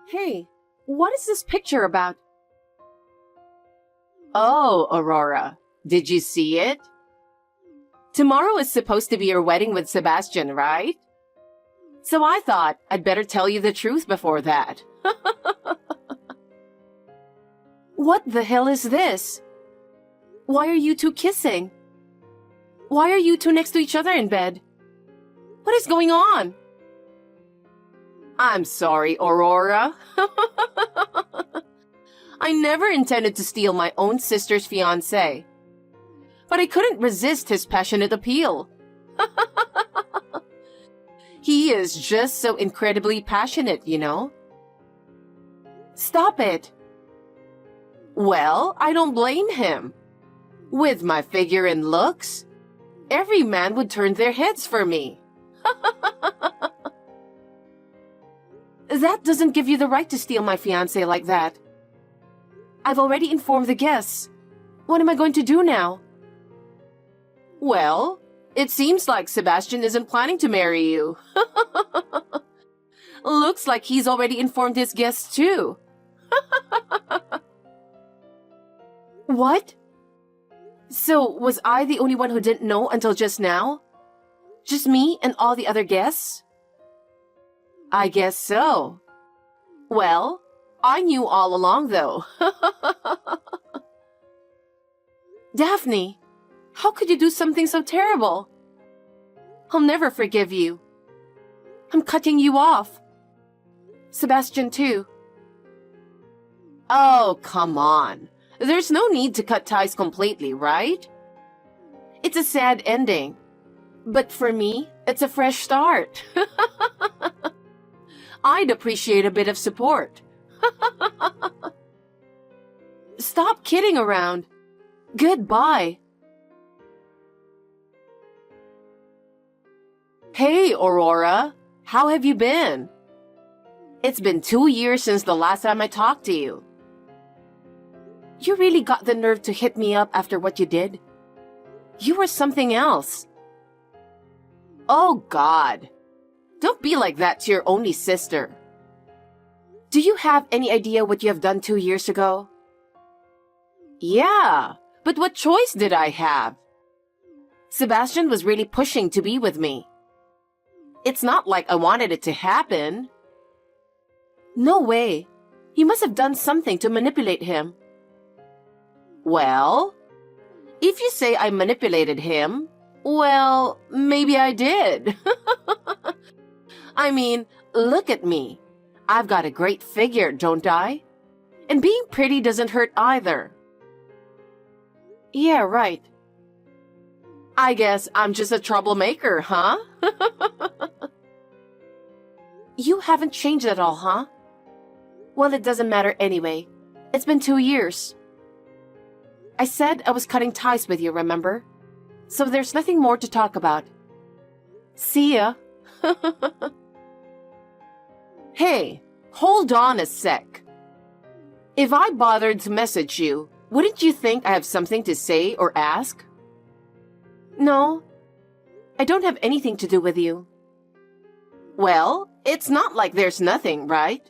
Hey, what is this picture about? Oh, Aurora, did you see it? Tomorrow is supposed to be your wedding with Sebastian, right? So I thought I'd better tell you the truth before that. What the hell is this? Why are you two kissing? Why are you two next to each other in bed? What is going on? I'm sorry, Aurora. I never intended to steal my own sister's fiancé. But I couldn't resist his passionate appeal. He is just so incredibly passionate, you know? Stop it. Well, I don't blame him. With my figure and looks, every man would turn their heads for me. That doesn't give you the right to steal my fiancé like that. I've already informed the guests. What am I going to do now? Well, it seems like Sebastian isn't planning to marry you. Looks like he's already informed his guests too. What? So, was I the only one who didn't know until just now? Just me and all the other guests? I guess so. Well, I knew all along though. Daphne, how could you do something so terrible? I'll never forgive you. I'm cutting you off. Sebastian too. Oh, come on. There's no need to cut ties completely, right? It's a sad ending. But for me, it's a fresh start. I'd appreciate a bit of support. Stop kidding around. Goodbye. Hey, Aurora. How have you been? It's been 2 years since the last time I talked to you. You really got the nerve to hit me up after what you did? You were something else. Oh, God. Don't be like that to your only sister. Do you have any idea what you have done 2 years ago? Yeah, but what choice did I have? Sebastian was really pushing to be with me. It's not like I wanted it to happen. No way. You must have done something to manipulate him. Well, if you say I manipulated him, well, maybe I did. I mean, look at me. I've got a great figure, don't I? And being pretty doesn't hurt either. Yeah, right. I guess I'm just a troublemaker, huh? You haven't changed at all, huh? Well, it doesn't matter anyway. It's been 2 years. I said I was cutting ties with you, remember? So there's nothing more to talk about. See ya. Hey, hold on a sec. If I bothered to message you, wouldn't you think I have something to say or ask? No, I don't have anything to do with you. Well, it's not like there's nothing, right?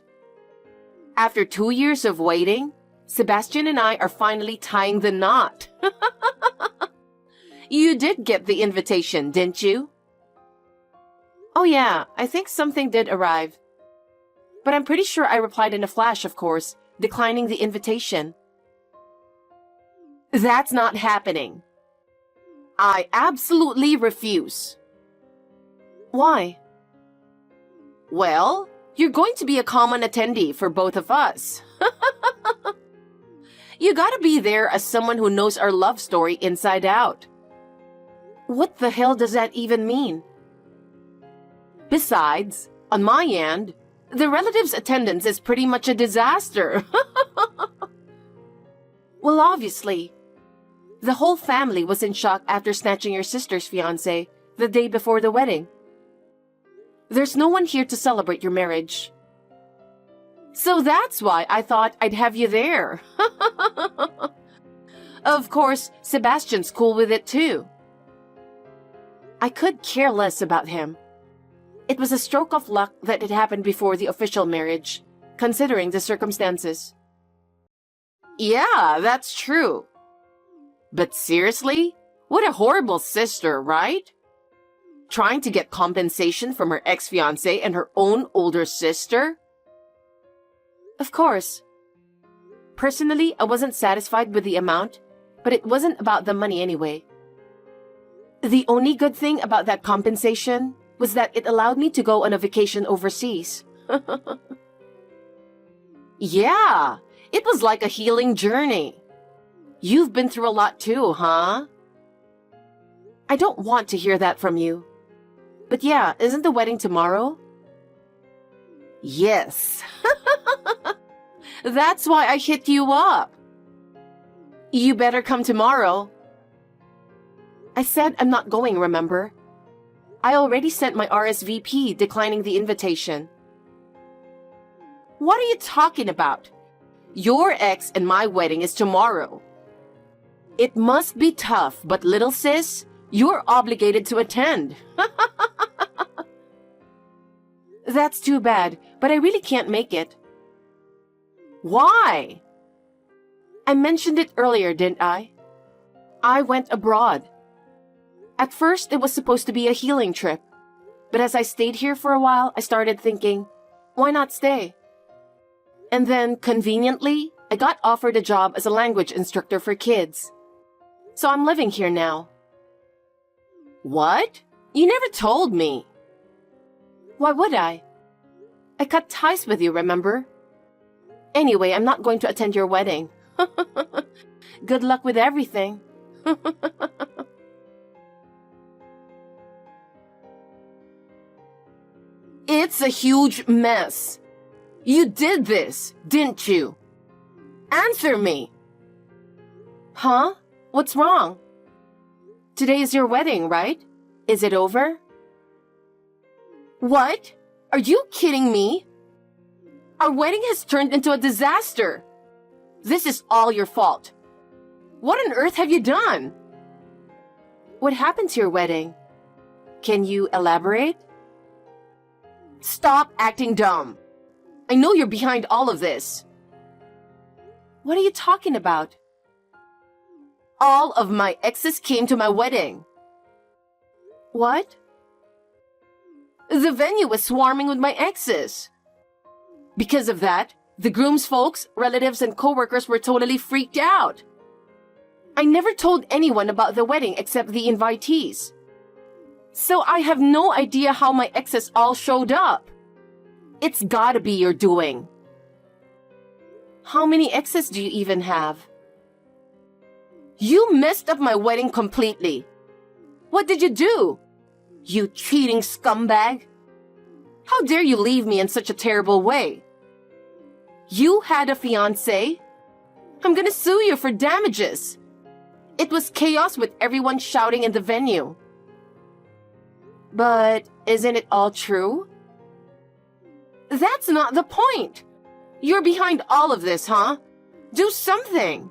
After 2 years of waiting, Sebastian and I are finally tying the knot. You did get the invitation, didn't you? Oh yeah, I think something did arrive. But I'm pretty sure I replied in a flash, of course, declining the invitation. That's not happening. I absolutely refuse. Why? Well, you're going to be a common attendee for both of us. You gotta be there as someone who knows our love story inside out. What the hell does that even mean? Besides, on my end, the relatives' attendance is pretty much a disaster. Well, obviously. The whole family was in shock after snatching your sister's fiancé the day before the wedding. There's no one here to celebrate your marriage. So that's why I thought I'd have you there. Of course, Sebastian's cool with it too. I could care less about him. It was a stroke of luck that it happened before the official marriage, considering the circumstances. Yeah, that's true. But seriously? What a horrible sister, right? Trying to get compensation from her ex-fiancé and her own older sister? Of course. Personally, I wasn't satisfied with the amount, but it wasn't about the money anyway. The only good thing about that compensation was that it allowed me to go on a vacation overseas. Yeah, it was like a healing journey. You've been through a lot too, huh? I don't want to hear that from you. But yeah, isn't the wedding tomorrow? Yes. That's why I hit you up. You better come tomorrow. I said I'm not going, remember? I already sent my RSVP declining the invitation. What are you talking about? Your ex and my wedding is tomorrow. It must be tough, but little sis, you're obligated to attend. That's too bad, but I really can't make it. Why? I mentioned it earlier, didn't I? I went abroad. At first, it was supposed to be a healing trip. But as I stayed here for a while, I started thinking, why not stay? And then, conveniently, I got offered a job as a language instructor for kids. So I'm living here now. What? You never told me. Why would I? I cut ties with you, remember? Anyway, I'm not going to attend your wedding. Good luck with everything. It's a huge mess. You did this, didn't you? Answer me. Huh? What's wrong? Today is your wedding, right? Is it over? What? Are you kidding me? Our wedding has turned into a disaster. This is all your fault. What on earth have you done? What happened to your wedding? Can you elaborate? Stop acting dumb. I know you're behind all of this. What are you talking about? All of my exes came to my wedding. What? The venue was swarming with my exes. Because of that, the groom's folks, relatives, and coworkers were totally freaked out. I never told anyone about the wedding except the invitees. So I have no idea how my exes all showed up. It's gotta be your doing. How many exes do you even have? You messed up my wedding completely. What did you do? You cheating scumbag. How dare you leave me in such a terrible way? You had a fiancé? I'm gonna sue you for damages. It was chaos with everyone shouting in the venue. But isn't it all true? That's not the point. You're behind all of this, huh? Do something.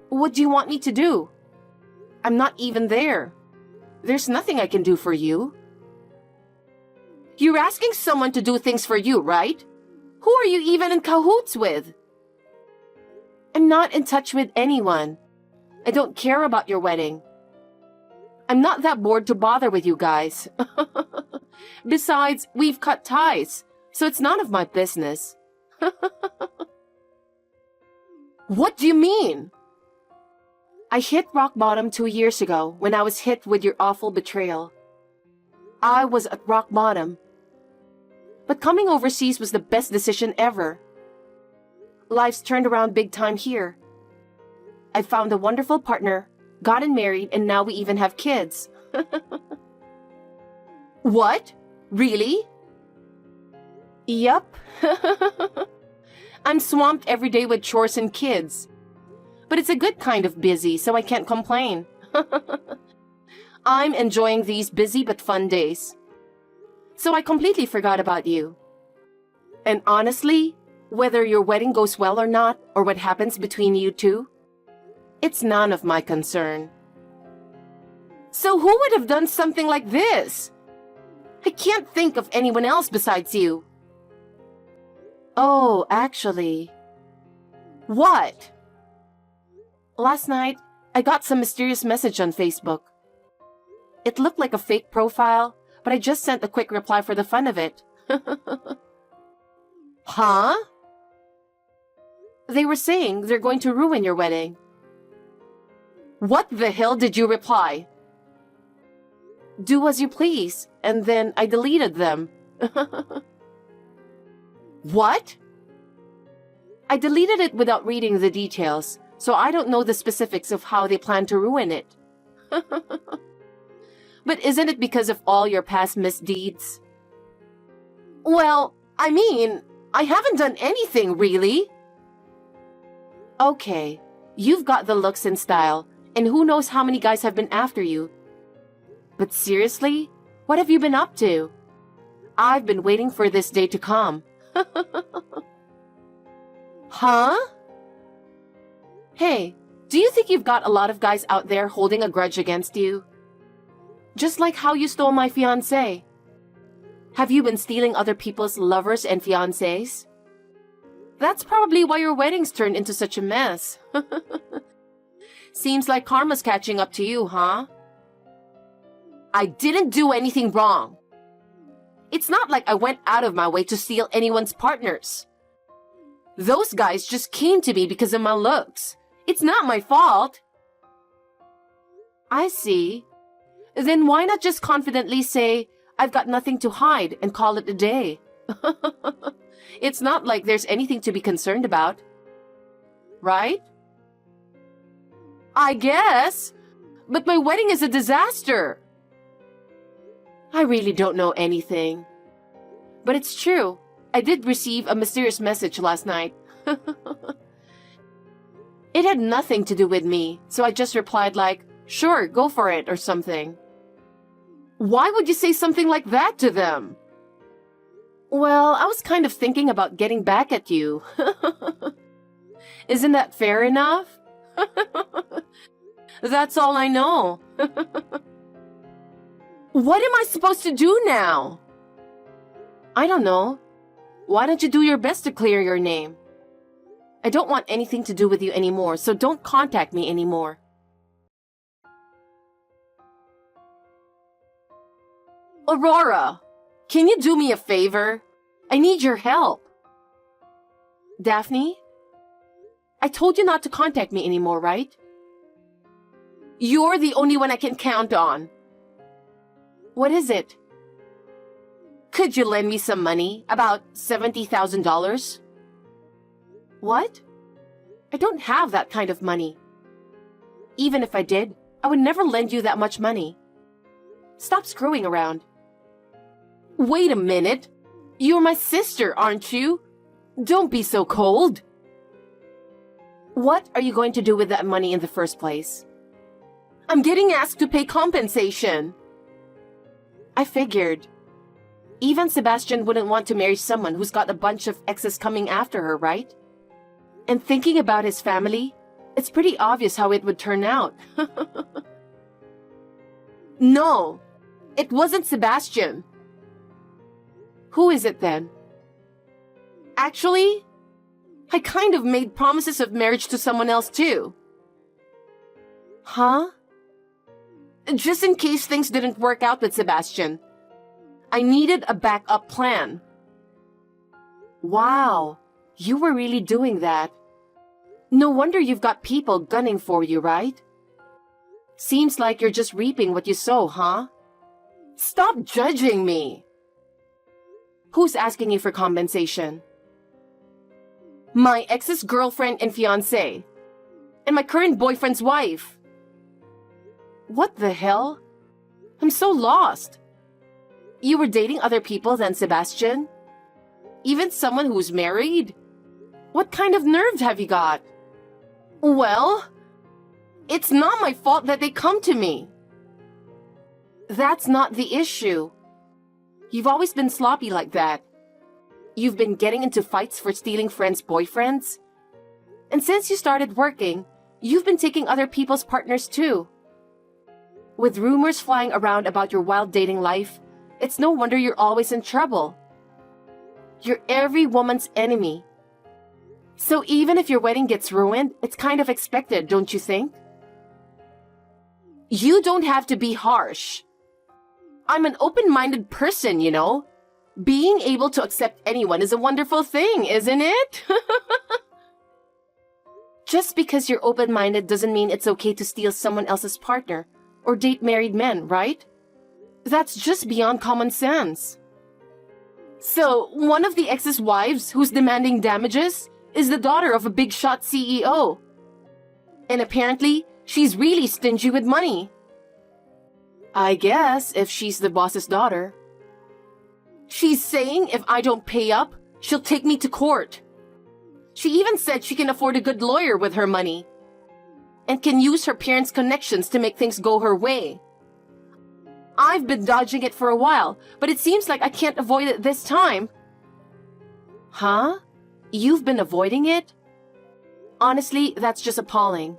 What do you want me to do? I'm not even there. There's nothing I can do for you. You're asking someone to do things for you, right? Who are you even in cahoots with? I'm not in touch with anyone. I don't care about your wedding. I'm not that bored to bother with you guys. Besides, we've cut ties, so it's none of my business. What do you mean? I hit rock bottom 2 years ago when I was hit with your awful betrayal. I was at rock bottom. But coming overseas was the best decision ever. Life's turned around big time here. I found a wonderful partner, gotten married, and now we even have kids. What? Really? Yup. I'm swamped every day with chores and kids. But it's a good kind of busy, so I can't complain. I'm enjoying these busy but fun days. So I completely forgot about you. And honestly, whether your wedding goes well or not, or what happens between you two, it's none of my concern. So who would have done something like this? I can't think of anyone else besides you. Oh, actually. What? Last night, I got some mysterious message on Facebook. It looked like a fake profile, but I just sent a quick reply for the fun of it. Huh? They were saying they're going to ruin your wedding. What the hell did you reply? Do as you please, and then I deleted them. What? I deleted it without reading the details, so I don't know the specifics of how they plan to ruin it. But isn't it because of all your past misdeeds? Well, I mean, I haven't done anything really. Okay, you've got the looks and style, and who knows how many guys have been after you. But seriously, what have you been up to? I've been waiting for this day to come. Huh? Hey, do you think you've got a lot of guys out there holding a grudge against you? Just like how you stole my fiancé. Have you been stealing other people's lovers and fiancés? That's probably why your wedding's turned into such a mess. Seems like karma's catching up to you, huh? I didn't do anything wrong. It's not like I went out of my way to steal anyone's partners. Those guys just came to me because of my looks. It's not my fault. I see. Then why not just confidently say, I've got nothing to hide and call it a day? It's not like there's anything to be concerned about. Right? I guess. But my wedding is a disaster. I really don't know anything. But it's true. I did receive a mysterious message last night. It had nothing to do with me, so I just replied like, sure, go for it, or something. Why would you say something like that to them? Well, I was kind of thinking about getting back at you. Isn't that fair enough? That's all I know. What am I supposed to do now? I don't know. Why don't you do your best to clear your name? I don't want anything to do with you anymore, so don't contact me anymore. Aurora, can you do me a favor? I need your help. Daphne? I told you not to contact me anymore, right? You're the only one I can count on. What is it? Could you lend me some money? About $70,000? What? I don't have that kind of money. Even if I did, I would never lend you that much money. Stop screwing around. Wait a minute. You're my sister, aren't you? Don't be so cold. What are you going to do with that money in the first place? I'm getting asked to pay compensation. I figured. Even Sebastian wouldn't want to marry someone who's got a bunch of exes coming after her, right? And thinking about his family, it's pretty obvious how it would turn out. No, it wasn't Sebastian. Who is it then? Actually, I kind of made promises of marriage to someone else too. Huh? Just in case things didn't work out with Sebastian. I needed a backup plan. Wow, you were really doing that. No wonder you've got people gunning for you, right? Seems like you're just reaping what you sow, huh? Stop judging me. Who's asking you for compensation? My ex's girlfriend and fiancé. And my current boyfriend's wife. What the hell? I'm so lost. You were dating other people than Sebastian? Even someone who's married? What kind of nerve have you got? Well, it's not my fault that they come to me. That's not the issue. You've always been sloppy like that. You've been getting into fights for stealing friends' boyfriends. And since you started working, you've been taking other people's partners too. With rumors flying around about your wild dating life, it's no wonder you're always in trouble. You're every woman's enemy. So even if your wedding gets ruined, it's kind of expected, don't you think? You don't have to be harsh. I'm an open-minded person, you know. Being able to accept anyone is a wonderful thing, isn't it? Just because you're open-minded doesn't mean it's okay to steal someone else's partner or date married men, right? That's just beyond common sense. So, one of the ex's wives who's demanding damages is the daughter of a big shot CEO. And apparently, she's really stingy with money. I guess if she's the boss's daughter. She's saying if I don't pay up, she'll take me to court. She even said she can afford a good lawyer with her money and can use her parents' connections to make things go her way. I've been dodging it for a while, but it seems like I can't avoid it this time. Huh? You've been avoiding it? Honestly, that's just appalling.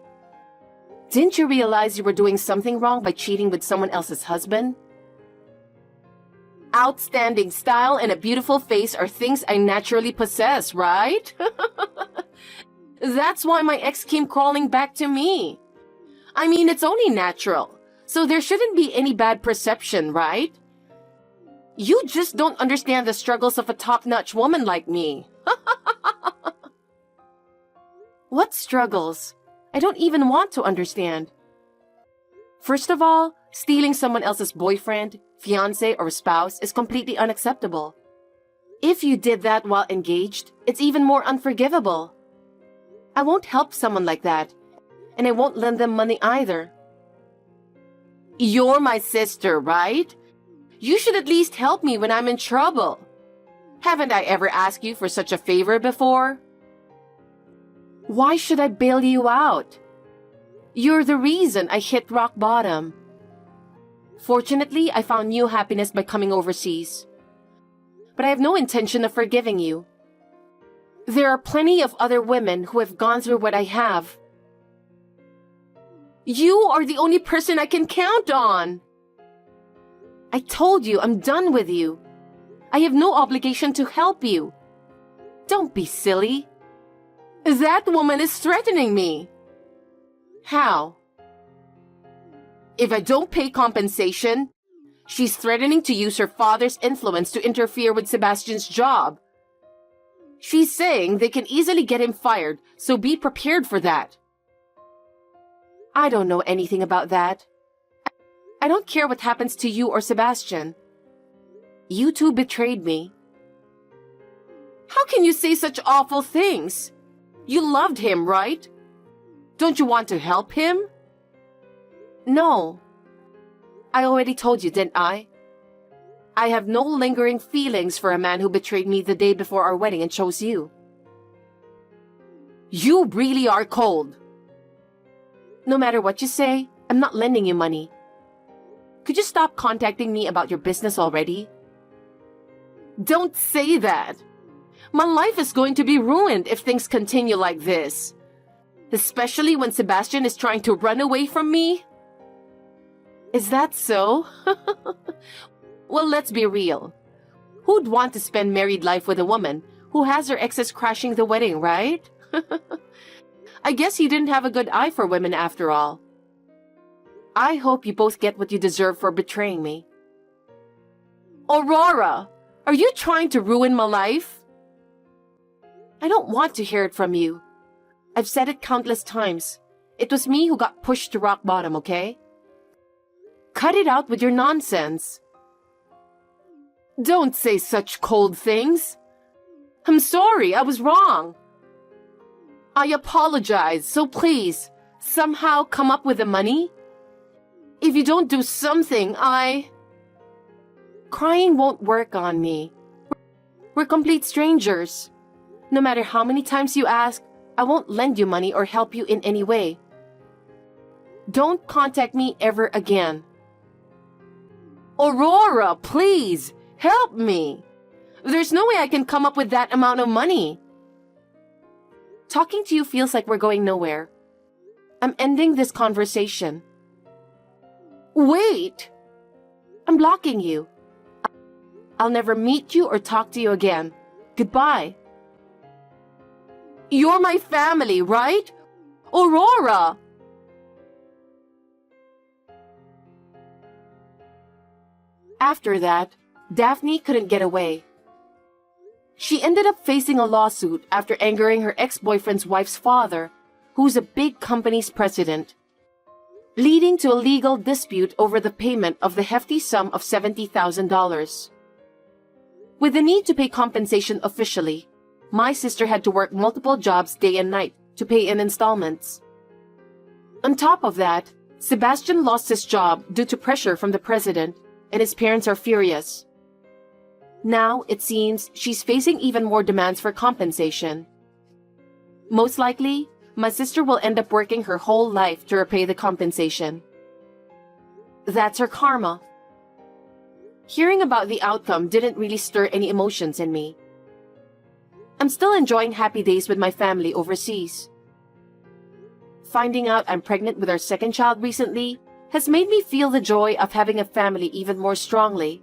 Didn't you realize you were doing something wrong by cheating with someone else's husband? Outstanding style and a beautiful face are things I naturally possess, right? That's why my ex came crawling back to me. I mean, it's only natural, so there shouldn't be any bad perception, right? You just don't understand the struggles of a top-notch woman like me. What struggles? I don't even want to understand. First of all, stealing someone else's boyfriend, fiancé, or spouse is completely unacceptable. If you did that while engaged, it's even more unforgivable. I won't help someone like that, and I won't lend them money either. You're my sister, right? You should at least help me when I'm in trouble. Haven't I ever asked you for such a favor before? Why should I bail you out? You're the reason I hit rock bottom. Fortunately, I found new happiness by coming overseas. But I have no intention of forgiving you. There are plenty of other women who have gone through what I have. You are the only person I can count on. I told you I'm done with you. I have no obligation to help you. Don't be silly. That woman is threatening me. How? If I don't pay compensation, she's threatening to use her father's influence to interfere with Sebastian's job. She's saying they can easily get him fired, so be prepared for that. I don't know anything about that. I don't care what happens to you or Sebastian. You two betrayed me. How can you say such awful things? You loved him, right? Don't you want to help him? No. I already told you, didn't I? I have no lingering feelings for a man who betrayed me the day before our wedding and chose you. You really are cold. No matter what you say, I'm not lending you money. Could you stop contacting me about your business already? Don't say that. My life is going to be ruined if things continue like this. Especially when Sebastian is trying to run away from me. Is that so? Well, let's be real. Who'd want to spend married life with a woman who has her exes crashing the wedding, right? I guess you didn't have a good eye for women after all. I hope you both get what you deserve for betraying me. Aurora, are you trying to ruin my life? I don't want to hear it from you. I've said it countless times. It was me who got pushed to rock bottom, okay? Cut it out with your nonsense. Don't say such cold things. I'm sorry, I was wrong. I apologize, so please, somehow come up with the money. If you don't do something, Crying won't work on me. We're complete strangers. No matter how many times you ask, I won't lend you money or help you in any way. Don't contact me ever again. Aurora, please, help me. There's no way I can come up with that amount of money. Talking to you feels like we're going nowhere. I'm ending this conversation. Wait! I'm blocking you. I'll never meet you or talk to you again. Goodbye. You're my family, right? Aurora! After that, Daphne couldn't get away. She ended up facing a lawsuit after angering her ex-boyfriend's wife's father, who's a big company's president, leading to a legal dispute over the payment of the hefty sum of $70,000. With the need to pay compensation officially, my sister had to work multiple jobs day and night to pay in installments. On top of that, Sebastian lost his job due to pressure from the president, and his parents are furious. Now, it seems she's facing even more demands for compensation. Most likely, my sister will end up working her whole life to repay the compensation. That's her karma. Hearing about the outcome didn't really stir any emotions in me. I'm still enjoying happy days with my family overseas. Finding out I'm pregnant with our second child recently has made me feel the joy of having a family even more strongly.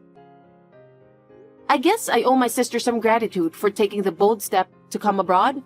I guess I owe my sister some gratitude for taking the bold step to come abroad.